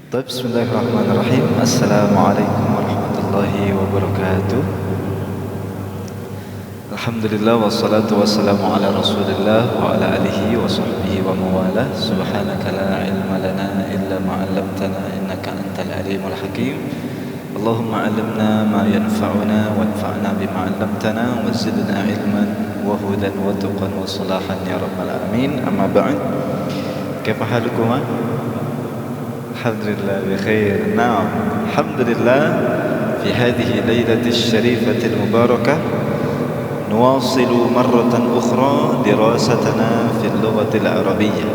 Bismillahirrahmanirrahim. Assalamualaikum warahmatullahi wabarakatuh. Alhamdulillah wassalatu wassalamu ala Rasulillah wa ala alihi wa sahbihi wa mawalah. Subhanaka la ilma lana illa ma 'allamtana innaka antal alimul hakim. Allahumma 'allimna ma yanfa'una wanfa'na bima 'allamtana wa zidna ilman wa hudan wa tuqan wa salahan ya rabbal alamin. Amma ba'd. Kaifa halukum? Alhamdulillah bikhair. Naam, alhamdulillah fi hadhihi lailati syarifati mubarakah nuwasilu marratan ukhra dirasatana fil lughati al-arabiyyah.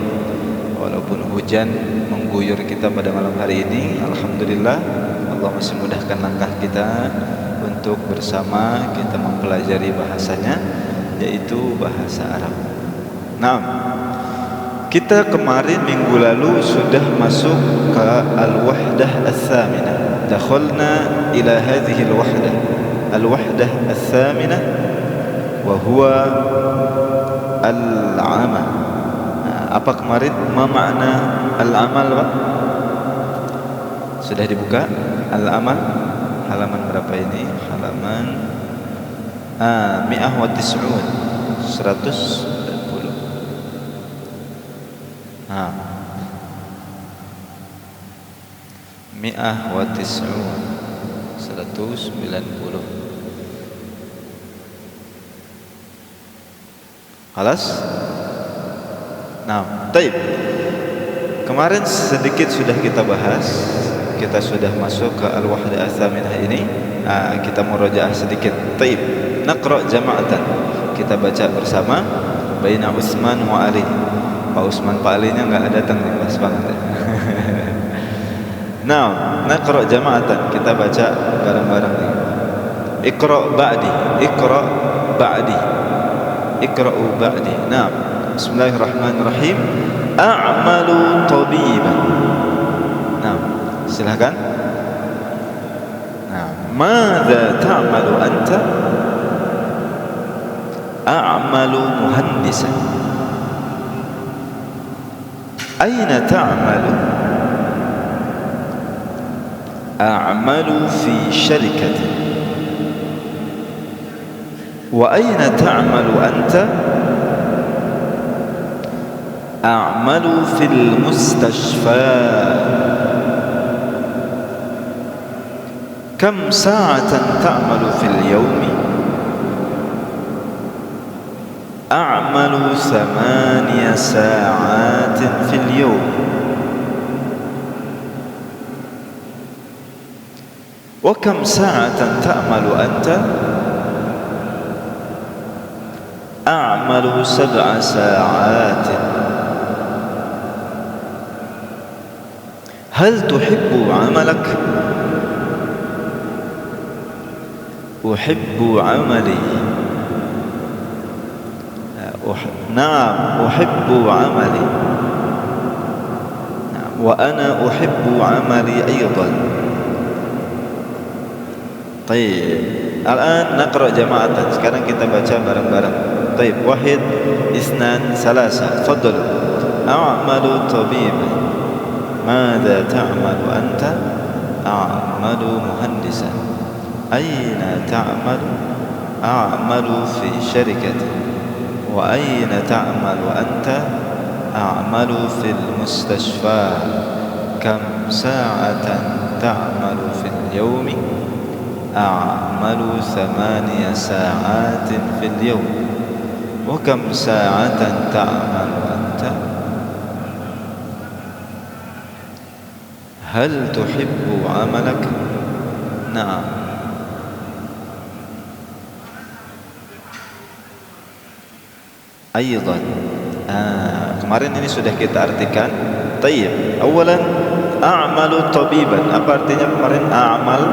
Walaupun hujan mengguyur kita pada malam hari ini, alhamdulillah Allah masih mudahkan langkah kita untuk bersama kita mempelajari bahasanya, yaitu bahasa Arab. Naam, kita kemarin minggu lalu sudah masuk ke al-wahdah al-thaminah. Dakhalna ila hadhihi al-wahdah, al-wahdah al-thaminah wa huwa al-amal. Apa kemarin? Ma makna al-amal, Pak? Sudah dibuka al-amal? Halaman berapa ini? Halaman 190. 190. Mi'ah wa tis'un 190. Halas? Nah, taib. Kemarin sedikit sudah kita bahas. Kita sudah masuk ke al-wahdah ats-tsaminah ini. Kita murojaah sedikit. Taib. Naqra jama'atan. Kita baca bersama baina Utsman wa Ali. Pak Utsman, Pak Alinya enggak datang nih, pas banget. Nah, naqra jama'atan, kita baca bareng-bareng nih. Iqra ba'di, iqra ba'di, iqra'u ba'di. Nah, bismillahirrahmanirrahim. A'malu tabiban. Nah, silakan. Nah, madza ta'malu anta? A'malu muhandisan. Aina ta'malu? A'malu fi syarikatin. Wa aina ta'malu anta? A'malu fil mustashfa. Kam sa'atan ta'malu fil yawmi? أعمل 8 ساعات في اليوم. وكم ساعة تعمل أنت؟ أعمل 7 ساعات. هل تحب عملك؟ أحب عملي. نعم أحب عملي. وأنا أحب عملي أيضا. طيب الآن نقرأ جماعة. Sekarang kita baca bareng-bareng. طيب 1 2 3 تفضل. أعمل طبيبا. ماذا تعمل أنت؟ أعمل مهندسا. أين تعمل؟ أعمل في شركة. وأين تعمل أنت؟ أعمل في المستشفى. كم ساعة تعمل في اليوم؟ أعمل 8 ساعات في اليوم. وكم ساعة تعمل أنت؟ هل تحب عملك؟ نعم. Aidan. Kemarin ini sudah kita artikan. Tayyib. Awalan a'malu tabiban. Apa artinya kemarin a'mal?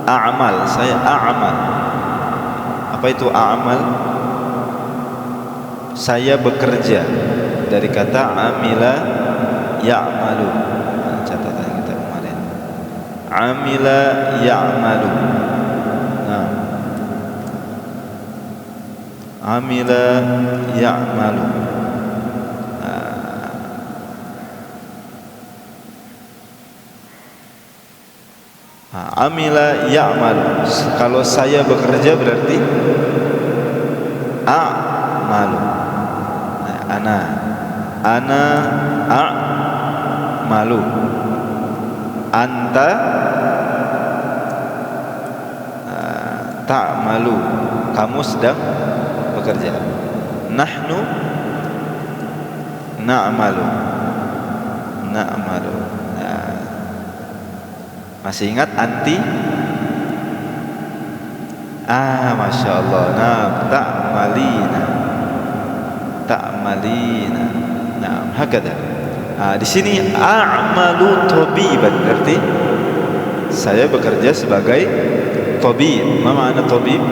A'mal, saya a'mal. Apa itu a'mal? Saya bekerja. Dari kata amila ya'malu. Catatan kita kemarin. Amila ya'malu. Nah, amila ya'malu. Amila ya'malu. Kalau saya bekerja berarti a'malu. Ana a'malu. Anta ta'malu. Kamu sedang bekerja. Nahnu na'malu. Masih ingat anti? Masya Allah. Ta'malina. Hakada. Di sini a'malu tabiban, berarti saya bekerja sebagai tabib. Apa makna tabib?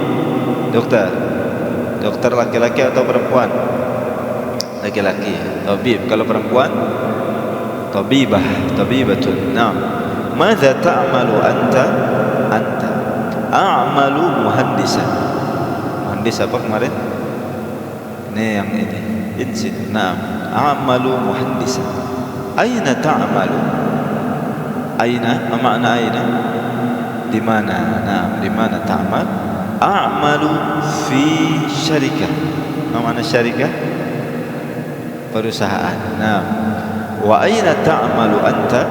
Dokter. Dokter laki-laki atau perempuan? Laki-laki. Tabib. Kalau perempuan? Tabibatun. Madza ta'malu anta? A'malu muhandisan. Muhandis apa kemarin? Ini yang ini. Insin. A'malu muhandisan. Aina ta'malu? Aina? Apa makna aina? Di mana? Di mana ta'mal? A'malu fi syarikah. Apa makna syarikah? Perusahaan. Wa aina ta'malu anta?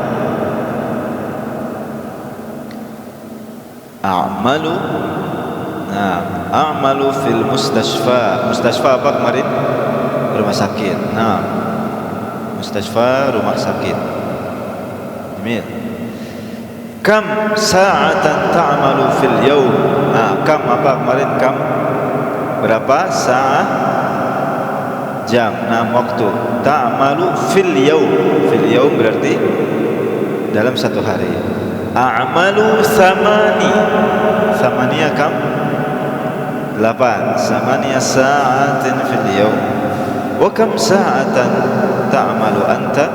A'malu fil mustashfa. Mustashfa apa kemarin? Rumah sakit. Mustashfa, rumah sakit. Jamil. Kam sa'atan ta'malu fil yawm? Kam apa kemarin? Kam berapa? Sa'ah, jam. Waktu. Ta'malu fil yawm. Fil yawm berarti dalam satu hari. A'malu Samaniya kam? 8. Samaniya sa'atin fil yawm. Wa kam sa'atan ta'malu anta?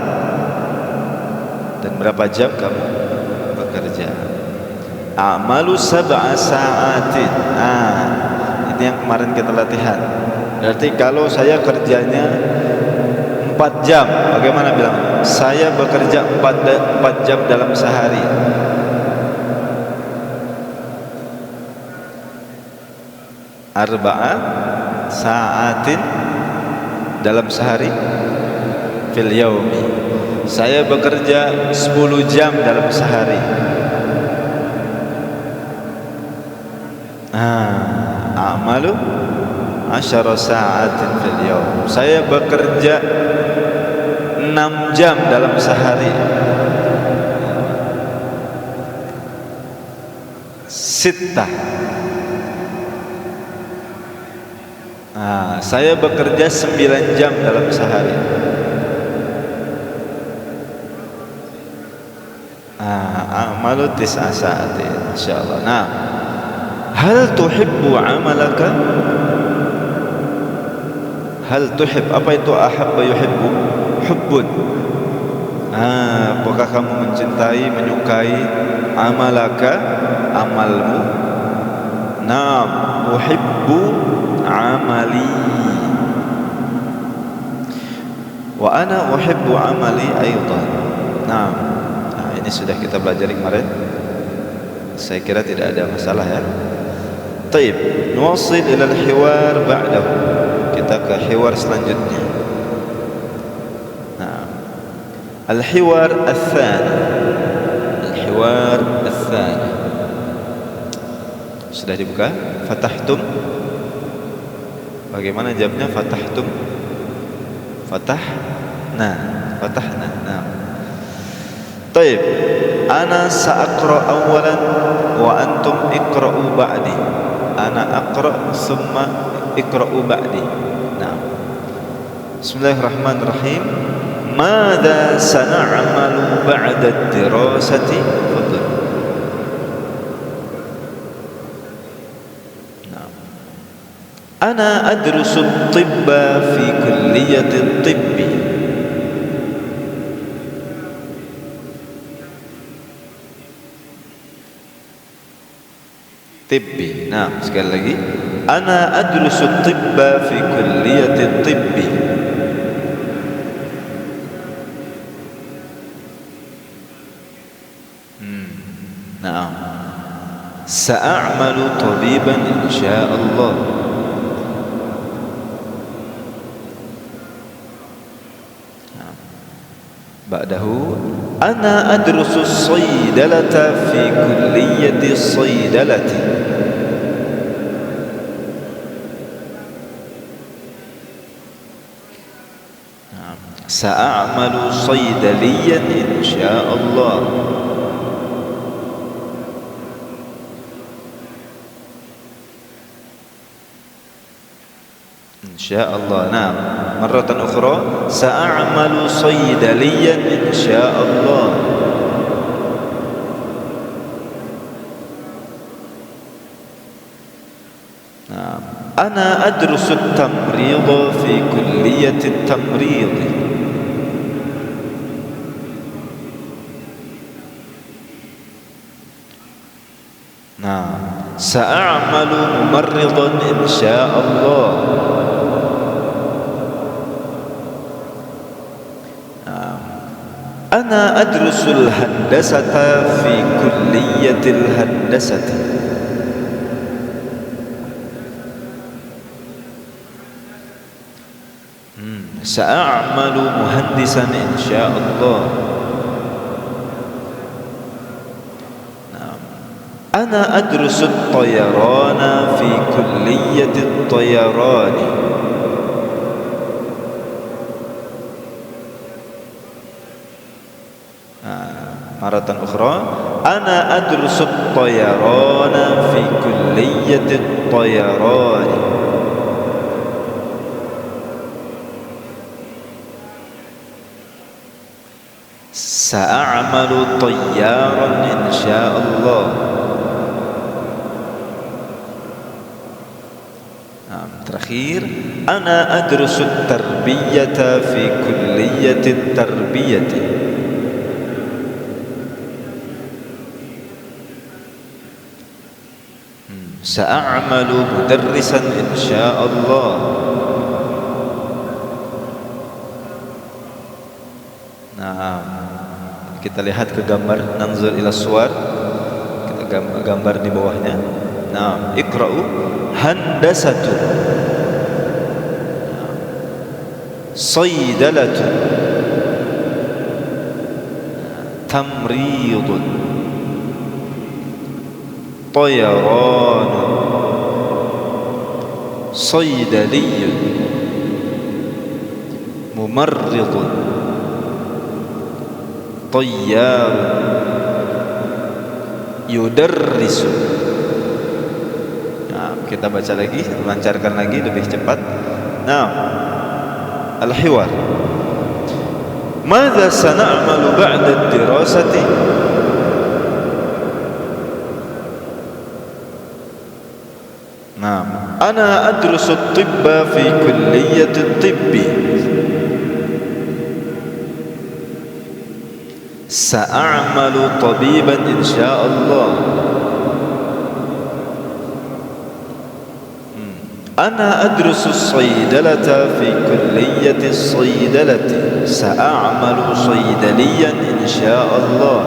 Dan berapa jam kamu bekerja? A'malu 7 sa'atin. Ini yang kemarin kita latihan. Berarti kalau saya kerjanya 4 jam, bagaimana bilang? Saya bekerja 4 jam dalam sehari. Arba'a sa'atin dalam sehari. Fil yaumi. Saya bekerja 10 jam dalam sehari. A'malu 10 sa'atin fil yaum. Saya bekerja 6 jam dalam sehari. Sittah. Saya bekerja 9 jam dalam sehari. A'malu 9 sa'atin insyaallah. Hal tuhibbu amalaka? Hal tuhib, apa itu ahabba yuhibbu? Hubbun. Apakah kamu mencintai, menyukai amalaka, amalmu? Uhibbu amali. Wa ana uhibbu amali aidan. Ini sudah kita belajar kemarin. Saya kira tidak ada masalah ya. Taib, nuwasil ila al-hiwar ba'dahu. Kita ke hiwar selanjutnya. Al-hiwar ats-tsani. Al-hiwar ats-tsani. Sudah dibuka? Fatahtum. Bagaimana jawabnya? Fatahtum. Fatahna. Taib. Ana sa'aqra awalan wa antum iqra'u ba'di. Ana aqra' thumma iqra'u ba'di. Bismillahirrahmanirrahim. Madza sana'malu ba'da ad-dirasati? Fadhil. Ana adrusu at-tibba fi kulliyati at-tibbi. Tibbi. Sekali lagi. Ana adrusu at-tibba fi kulliyati at-tibbi. Sa'amalu tabiban insyaallah. Ba'dahu ana adrusu as-saydalata fi kulliyati as-saydalati. Sa'amalu saydaliyan insyaallah. Insyaallah. Nah, marratan ukhra, sa'amalu saydaliyan insyaallah. Nah, ana adrusu at-tamrid fi kulliyati at-tamrid. Nah, sa'amalu mumarridan insyaallah. Ana adrusul handasata fi kulliyatil handasati. Sa'amalu muhandisan insyaallah. Ana adrusu at-tayarana fi kulliyati at-tayarani. Maratan ukhra, ana adrusu at-tayarana fi kulliyati at-tayarani. Sa'amalu tayyaran insyaallah. Terakhir, ana adrusu at-tarbiyata fi kulliyati at-tarbiyati. Sa'amalu mudarrisan insyaallah. Nah, kita lihat ke gambar, nanzur ila suwar. Kita gambar di bawahnya. Nah, iqra'u handasatu, saydalatu, tamridun, tayaran, saydaliyun, mumarridun, tayyar, yudarrisu. Nah, kita baca lagi, lancarkan lagi lebih cepat. Nah, al-hiwar. Madza sana'malu ba'da ad-dirasati? Nah, ana adrusu at-tibba fi kulliyati at-tibbi. Sa'amalu tabiban insyaallah. Ana adrusu as-saydalata fi kulliyati as-saydalati. Sa'amalu saydaliyan insyaallah.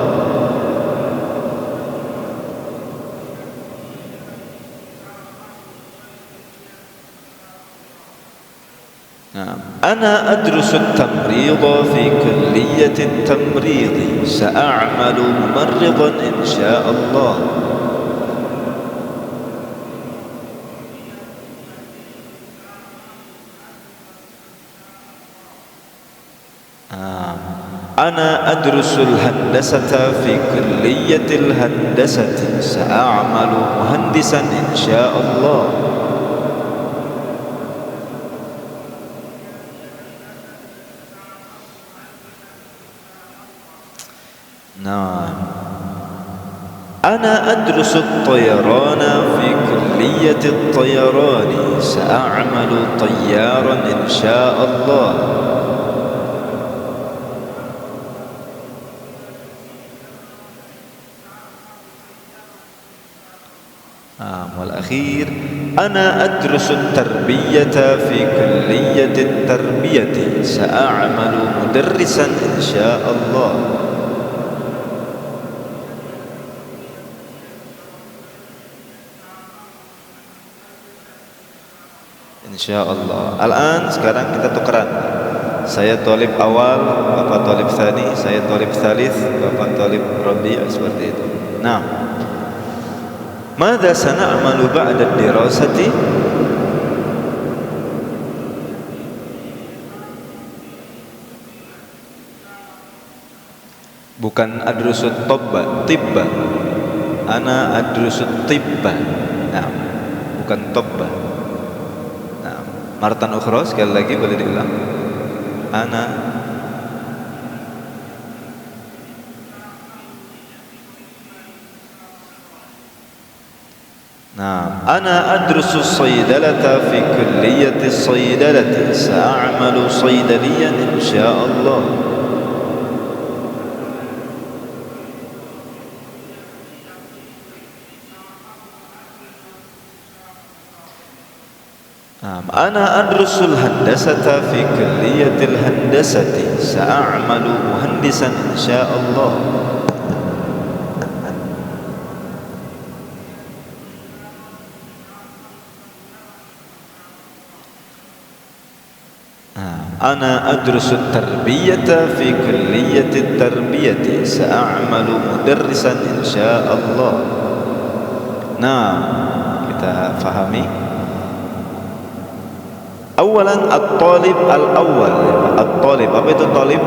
Ana adrusu at-tamrida fi kulliyati at-tamrid. Sa'amalu mumarridan insyaallah. Ana adrusul handasata fi kulliyatil handasati. Sa'amalu muhandisan insyaallah. Nah, ana adrusu at-tayarana fi kulliyati at-tayarani. Sa'amalu tayyaran insyaallah. والأخير أنا أدرس التربية في كلية التربية. سأعمل مدرسا إن شاء الله. Insyaallah. Al-an sekarang kita tukeran. Saya thalib awal, Bapak thalib tsani, saya thalib tsalits, Bapak thalib rabi', seperti itu. Nah, madza sana'malu ba'da dirasati? Bukan adrusut tibba. Ana adrusut tibba. Nah, bukan tibba. Nah, maratan ukhra sekali lagi boleh diulang. Ana adrusu saydalata fi kulliyati saydalati, sa'amalu saydaliyan insyaallah. Ana adrusul handasata fi kulliyatil handasati, sa'amalu muhandisan insyaallah. Ana adrusut tarbiyata fi kulliyatit tarbiyati, sa'amalu mudarrisan insyaallah. Nah, kita fahami. Awalan at-talib al-awwal. At-talib, apa itu talib?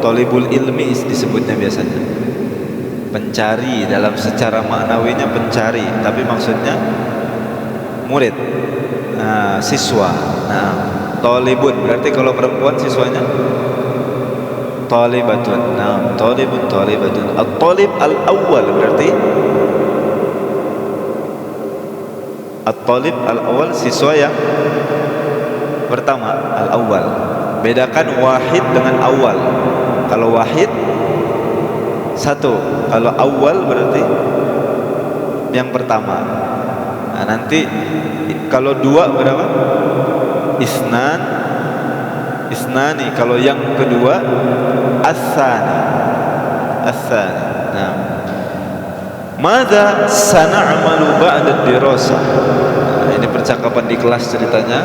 Talibul ilmi disebutnya biasanya. Pencari, dalam secara maknawinya pencari, tapi maksudnya murid, siswa. Nah, talibun berarti kalau perempuan siswanya talibatun. Nah, talibun talibatun. At-talib al-awwal berarti at-talib al-awwal, siswa yang pertama, al-awwal. Bedakan wahid dengan awal. Kalau wahid satu, kalau awal berarti yang pertama. Nah, nanti kalau dua berapa? Isnani. Kalau yang kedua as-tsani. Nah, madza sana'malu ba'da dirasah? Nah, ini percakapan di kelas ceritanya.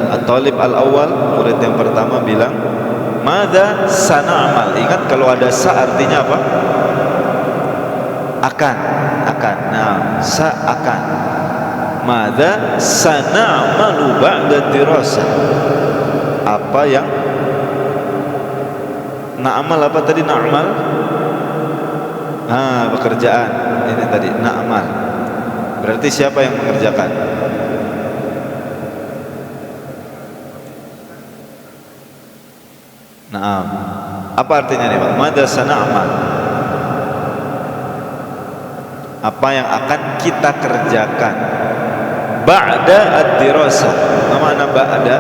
At-talib al-awwal, murid yang pertama bilang, madza sana'mal. Ingat kalau ada sa artinya apa? Akan. Nah, sa akan. Madza sana'malu ba'da dirasah? Apa yang na'mal, apa tadi na'mal? Pekerjaan. Ini tadi na'mal. Berarti siapa yang mengerjakan? Naam. Apa artinya nih, Pak? Madza sana'mal? Apa yang akan kita kerjakan ba'da ad-dirasah? Apa makna ba'da?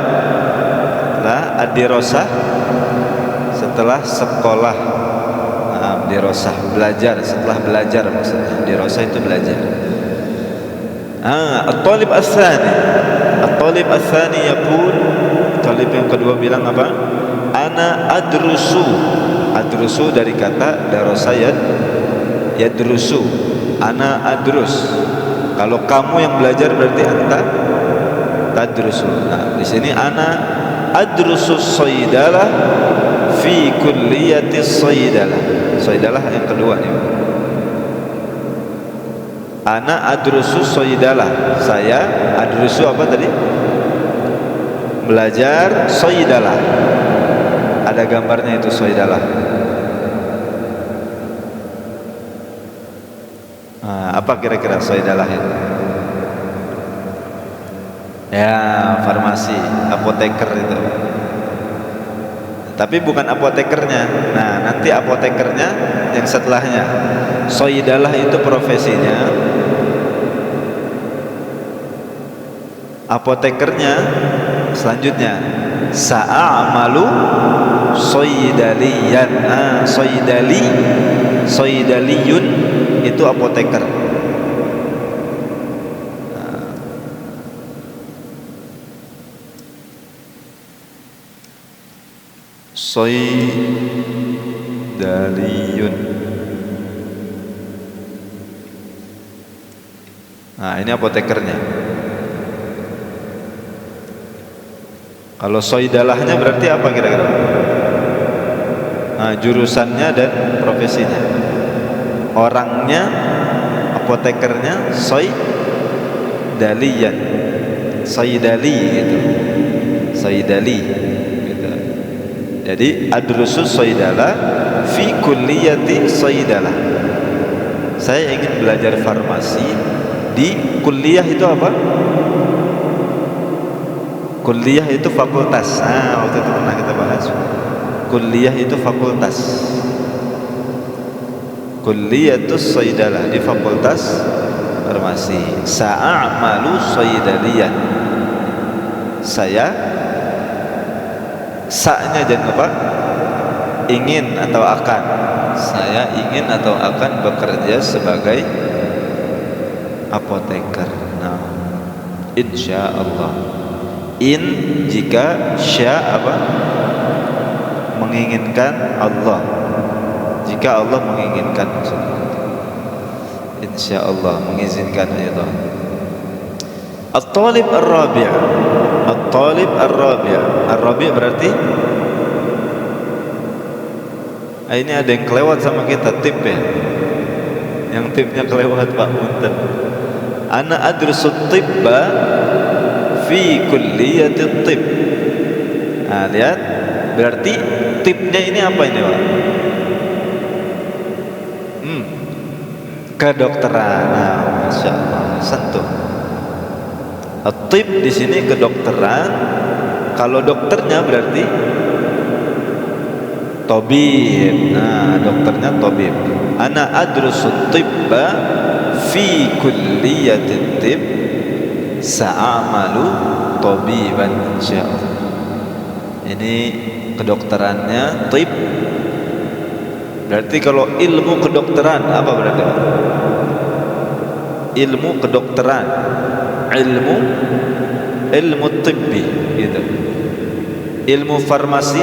Ad-dirasah setelah sekolah. Dirasah belajar, setelah belajar maksudnya. Dirasah itu belajar. At-talib ats-tsani. At-talib ats-tsani yaqul, talib yang kedua bilang apa? Ana adrusu. Adrusu dari kata darasa yadrusu. Ana adrus. Kalau kamu yang belajar berarti anta tadrusu. Nah, di sini ana adrusu saydalah fi kulliyati saydalah. Saydalah yang kedua nih. Ana adrusu saydalah. Saya adrusu apa tadi? Belajar saydalah. Ada gambarnya itu saydalah. Apa kira-kira saydalah itu? Ya, farmasi, apoteker itu. Tapi bukan apotekernya. Nah, nanti apotekernya yang setelahnya. Saydalah itu profesinya. Apotekernya selanjutnya sa'amalu saydaliyan. Saydaliyun itu apoteker. Saydaliyun. Nah, ini apotekernya. Kalau soidalahnya berarti apa kira-kira? Nah, jurusannya dan profesinya. Orangnya, apotekernya soidaliyan, soidali gitu, soidali gitu. Jadi adrusus soidalah fi kulliyati soidalah. Saya ingin belajar farmasi di kuliah. Itu apa? Kuliah itu fakultas. Nah, waktu itu pernah kita bahas. Kuliah itu fakultas. Kuliatus soidalah di fakultas farmasi. Sa'amalu soidaliyan. Saya, sa-nya jangan lupa, ingin atau akan. Saya ingin atau akan bekerja sebagai apoteker. Nah, insya Allah. In jika sya apa? Menginginkan Allah. Jika Allah menginginkan, insya Allah mengizinkan Allah. At-talib ar-rabi'. At-talib ar-rabi'. Ar-rabi' berarti ini ada yang kelewat sama kita, tip ya. Yang tipnya kelewat Pak Punten. Ana adrusu tibba fi kulliyati tib. Nah, lihat, berarti tipnya ini apa ini Pak? Kedokteran. Nah, masya Allah, sentuh. At-tib di sini kedokteran. Kalau dokternya berarti tabib. Nah, dokternya tabib. Ana adrusu tibba fi kulliyati tib sa'amalu tabiban insyaallah. Ini kedokterannya tib. Berarti kalau ilmu kedokteran apa berarti? Ilmu kedokteran, ilmu tibbi gitu. Ilmu farmasi,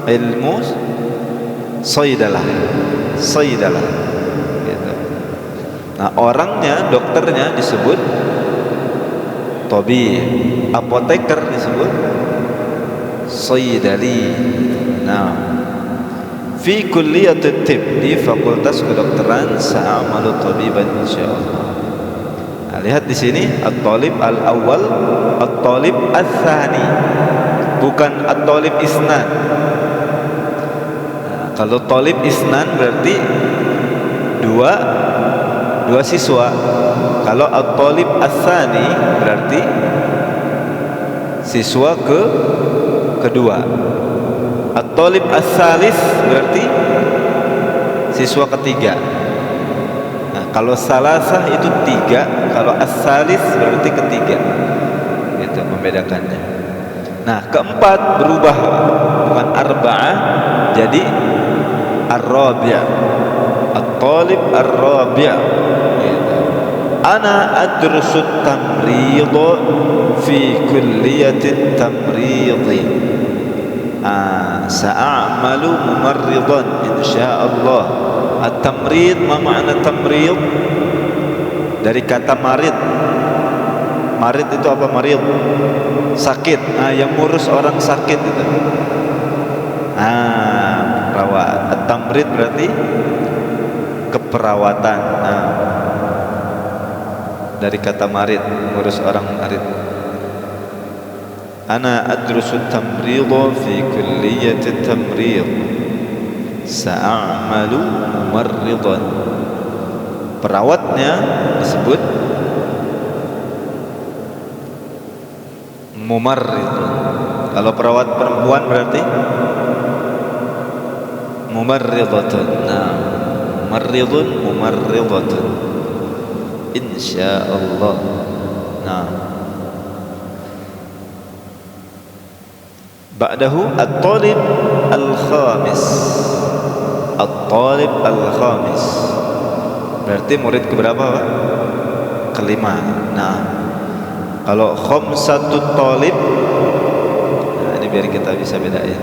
ilmu soidalah gitu. Nah, orangnya, dokternya disebut tabib, apoteker disebut soidali. Nah, fi kulliyati tib, di fakultas kedokteran, sa'amalu tabiban insyaallah. Nah, lihat di sini at-talib al-awwal, at-talib ats-tsani, bukan at-talib isnan. Nah, kalau talib isnan berarti dua siswa. Kalau at-talib ats-tsani berarti siswa kedua. At-talib ats-tsalis berarti siswa ketiga. Nah, kalau salasah itu 3, kalau ats-tsalis berarti ketiga. Itu membedakannya. Nah, keempat berubah, bukan arba'ah jadi ar-rabi'. At-talib ar-rabi'. Gitu. Ana adrusu tamrid fi kulliyati tamrid. Sa'amalu mumarridan insyaallah. At-tamrid, ma makna tamrid? Dari kata marid. Marid itu apa? Marid, sakit. Yang ngurus orang sakit itu. Perawat. At-tamrid berarti keperawatan. Dari kata marid, ngurus orang marid. Ana adrusu tamridha fi kulliyati tamrid sa'amalu mumarridan. Perawatnya disebut mumarridun. Kalau perawat perempuan berarti mumarridatun. Nah, mumarridun, mumarridatun insyaallah. Nah, ba'dahu at-talib al-khamis. At-talib al-khamis berarti murid keberapa Pak? Kelima. Nah, kalau khamsatut talib, nah ini biar kita bisa bedain.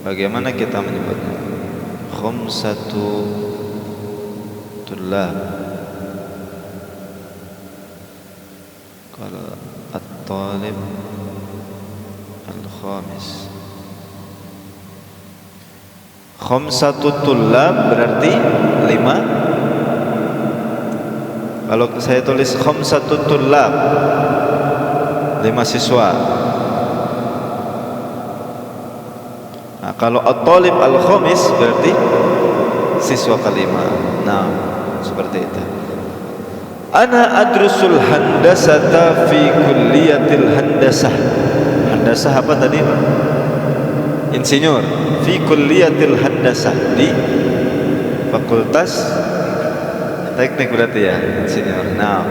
Bagaimana kita menyebutnya? Khamsatut tullab. Kalau at-talib al-khamis, khamsatu tullab berarti 5. Kalau saya tulis khamsatu tullab 5 siswa. Nah, kalau at-talib al-khamis berarti siswa kelima. Nah, seperti itu. Ana adrusul handasata fi kulliyatil handasah. Handasah apa tadi, Pak? Insinyur. Fi kulliyatil handasah, di fakultas teknik berarti ya, insinyur. Nah,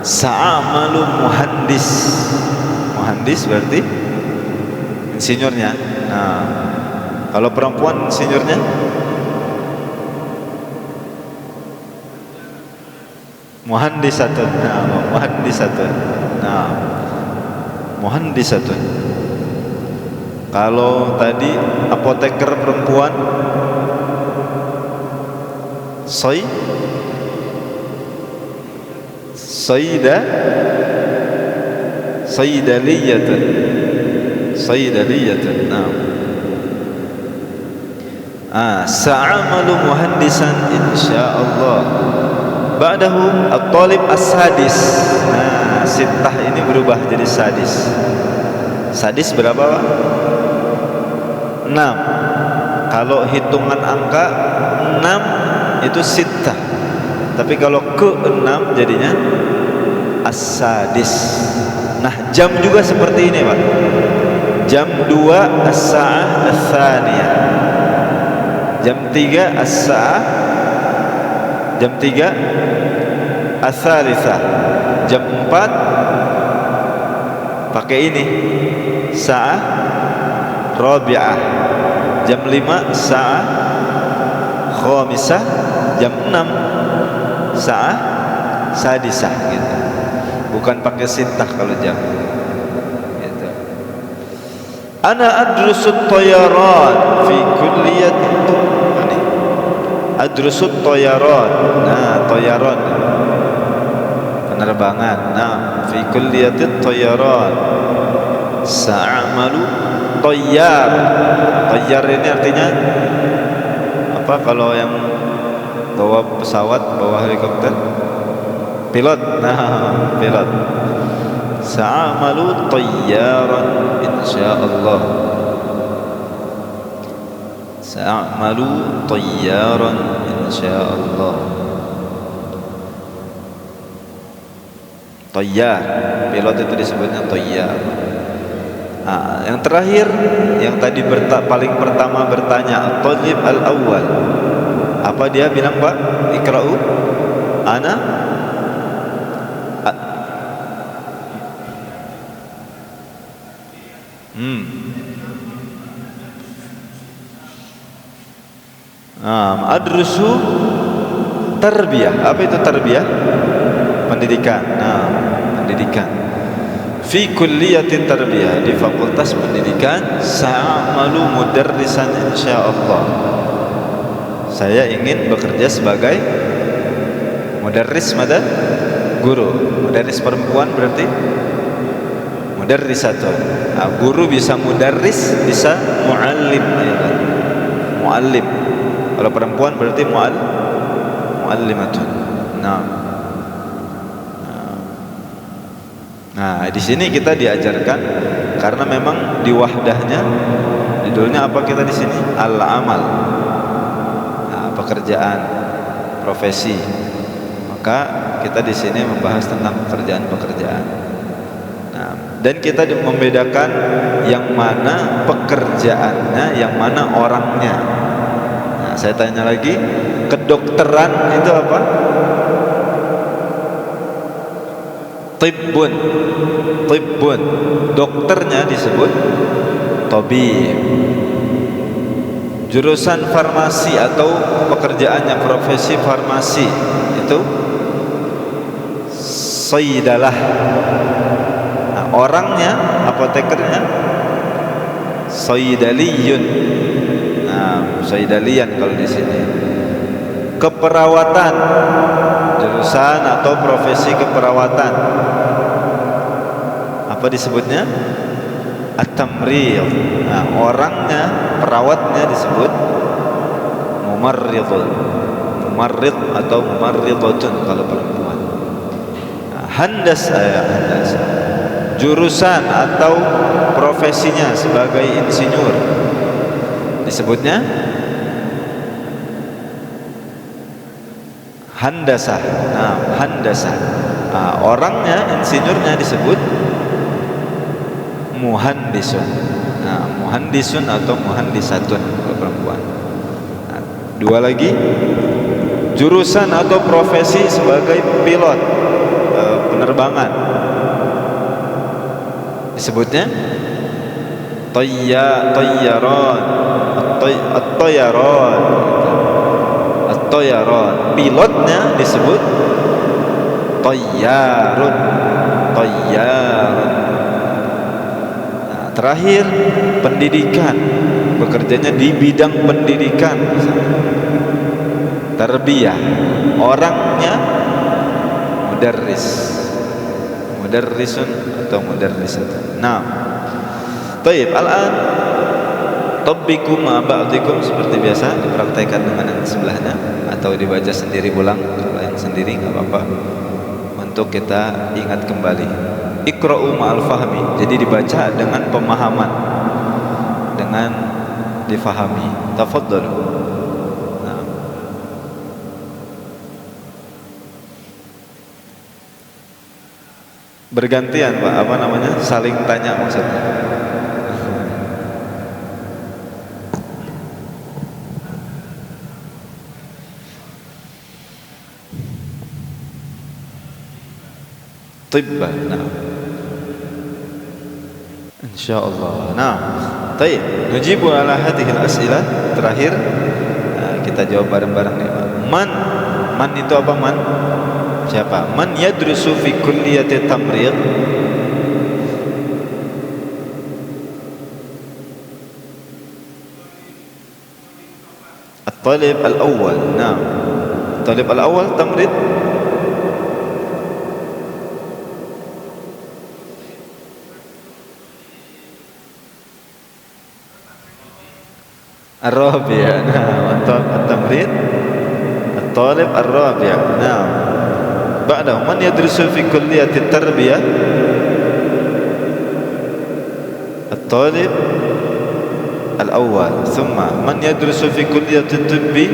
sa'amalu muhandis. Muhandis berarti insinyurnya. Nah, kalau perempuan insinyurnya muhandisatun. Nah, muhandisatun. Nah, muhandisatun. Kalau tadi apoteker perempuan sayyidaliyatun. Sayyidaliyatun. Nah, sa'amalu muhandisan insyaallah. Ba'dahu at-talib as-sadis. Nah, sittah ini berubah jadi sadis. Sadis berapa, Pak? 6. Kalau hitungan angka 6 itu sittah. Tapi kalau ke-6 jadinya as-sadis. Nah, jam juga seperti ini, Pak. Jam 2 as-sa'ah ats-tsaniyah. Jam 3 as-sa'ah. Jam 3 ats-tsalitsah. Jam 4 pakai ini sa'ah rabi'ah. Jam 5 sa'ah khamisah. Jam 6 sa'ah sadisah gitu. Bukan pakai sittah kalau jam gitu. Ana adrusut thayaran fi kulliyat adrusut thayaran. Nah, thayaran penerbangan. Nah, fi kulliyatit thayaran sa'amalu thayyar. Thayyar ini artinya apa kalau yang bawa pesawat, bawa helikopter? Pilot. Nah, pilot. Sa'amalu thayyaran insyaallah. Sa'amalu thayyaran insyaallah. Thayyar, pilot itu disebutnya thayyar. Nah, yang terakhir yang tadi paling pertama bertanya at-talib al-awwal. Apa dia bilang, Pak? Iqra'u ana adrusu tarbiyah. Apa itu tarbiyah? Pendidikan. Nah, pendidikan. Fi kulliyati tarbiyah, di fakultas pendidikan. Sa'amalu mudarrisan insyaallah. Saya ingin bekerja sebagai mudarris, mada guru. Mudarris perempuan berarti mudarrisatun. Nah, guru bisa mudarris, bisa muallim ya kan? Muallim. Kalau perempuan berarti muallimatun. Nah, di sini kita diajarkan karena memang di wahdahnya judulnya apa kita di sini? Al-amal. Nah, pekerjaan, profesi. Maka kita di sini membahas tentang pekerjaan-pekerjaan. Nah, dan kita membedakan yang mana pekerjaannya, yang mana orangnya. Nah, saya tanya lagi, kedokteran itu apa? Tibbun. Tibbun. Dokternya disebut tabib. Jurusan farmasi atau pekerjaannya profesi farmasi itu sayyidalah. Nah, orangnya, apotekernya sayyidaliyun. Nah, sayyidaliyan kalau di sini. Keperawatan, jurusan atau profesi keperawatan apa disebutnya? At-tamrid. Nah, orangnya, perawatnya disebut mumarridun. Mumarrid atau mumarridatun kalau perempuan. Nah, handas, jurusan atau profesinya sebagai insinyur disebutnya handasah. Nah, handasah. Nah, orangnya, insinyurnya disebut muhandisun. Nah, muhandisun atau muhandisatun kalau perempuan. Nah, dua lagi, jurusan atau profesi sebagai pilot penerbangan disebutnya tayyaron. At-tayyaron. Pilotnya disebut tayyarun. Nah, terakhir, pendidikan, bekerjanya di bidang pendidikan, tarbiyah. Orangnya mudarrisun atau mudarrisatun. Nah, baik, al-an tabbiku ma ba'dikum, seperti biasa dipraktekkan dengan yang sebelahnya atau dibaca sendiri ulang. Kalau yang sendiri enggak apa-apa, untuk kita ingat kembali. Iqra'u ma'al fahmi, jadi dibaca dengan pemahaman, dengan difahami. Tafadhalu. Nah, bergantian Pak, apa namanya, saling tanya maksudnya. Tibba. Nah, insyaallah. Nah, baik, nujibu ala hadhihi al-as'ilah. Terakhir, kita jawab bareng-bareng nih Pak. Man itu apa man? Siapa? Man yadrusu fi kulliyati tamrid. At-talib al-awwal. Nah, talib al-awwal tamrid. Ar-rabi'. Nah, at-tamrid at-talib ar-rabi'. Nah, ba'dahu man yadrusu fi kulliyati tarbiyah. At-talib al-awwal. Thumma man yadrusu fi kulliyati tibbi.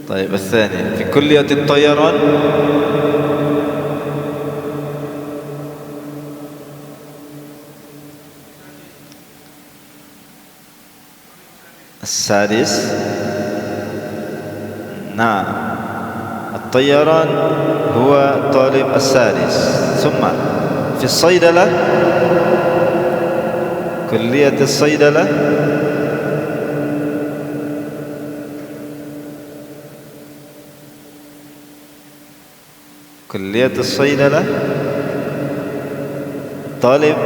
طيب الثاني في كلية الطيران. السادس. نعم، الطيران هو طالب السادس. ثم في الصيدلة، كلية الصيدلة، كلية الصيدلة طالب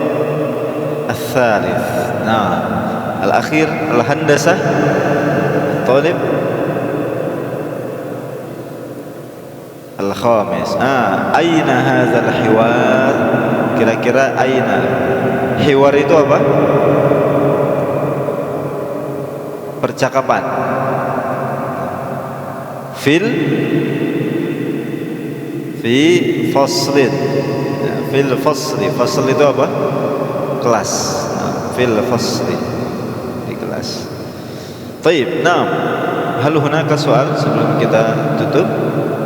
الثالث. نعم، الأخير الهندسة طالب الخامس. أين هذا الحوار؟ Kira-kira aina. Hiwar itu apa? Percakapan. Fi faslin. Fil fasli. Fasl itu apa? Kelas. Fil fasli, di kelas. Taib. Nah, hal hunaka soal sebelum kita tutup?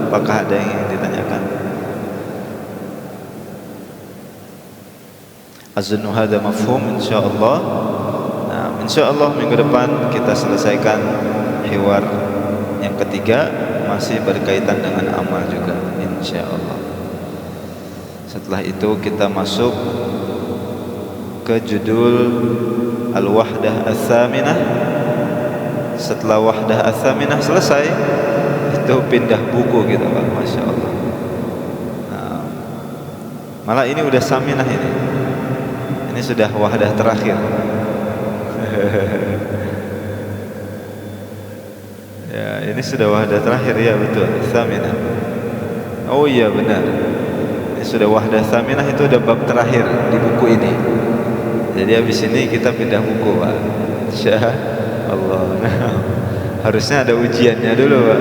Apakah ada yang ingin ditanyakan? Azunnu hadza mafhum insyaallah. Nah, insyaallah minggu depan kita selesaikan hiwar yang ketiga, masih berkaitan dengan amal juga insyaallah. Setelah itu kita masuk ke judul Al-Wahdah Ats-Tsaminah. Setelah Wahdah Ats-Tsaminah selesai, itu pindah buku gitu Pak, Masya Allah. Nah, malah ini udah Saminah ini. Ini sudah Wahdah terakhir. Ya, ini sudah Wahdah terakhir, ya betul, Ats-Tsaminah. Oh iya benar. sudah wahdah tsaminah, itu udah bab terakhir di buku ini. Jadi habis ini kita pindah buku, Pak. Insya Allah. Nah, harusnya ada ujiannya dulu, Pak.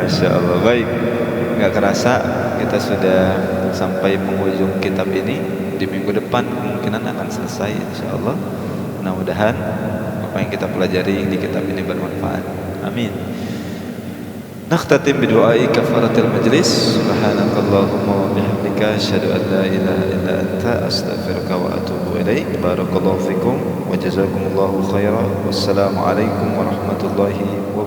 Masya Allah. Baik, nggak kerasa kita sudah sampai penghujung kitab ini. Di minggu depan kemungkinan akan selesai, insya Allah. Mudah-mudahan apa yang kita pelajari di kitab ini bermanfaat. Amin. Nakhtatim bidu'ai kafaratil majlis. Subhanakallahumma wa bihamdika asyhadu an la ilaha illa anta astaghfiruka wa atubu ilaik. Barakallahu fikum wa jazakumullahu khairan. Wassalamu alaikum warahmatullahi wabarakatuh.